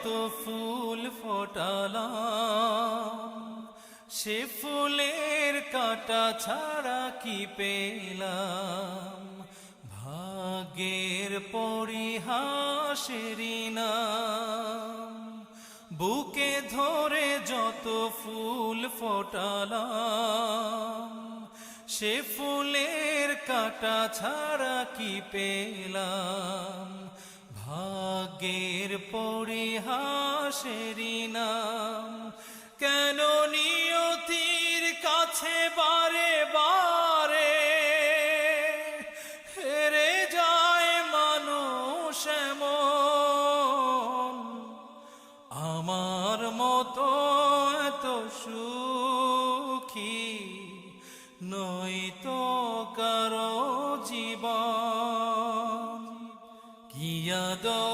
যত ফুল ফোটালাম, সে ফুলের কাঁটা ছাড়া কি পেলাম? ভাগ্যের পরিহাসেরই নাম। বুকে ধরে যত ফুল ফোটালাম, সে ফুলের কাঁটা ছাড়া কি পেলাম? ভাগ্যের পরিহাসেরই নাম। কেন নিয়তির কাছে বারে বারে হেরে যায় মানুষ এমন? আমার মতো এত সুখী নয়তো কারো জীবন। কি আদর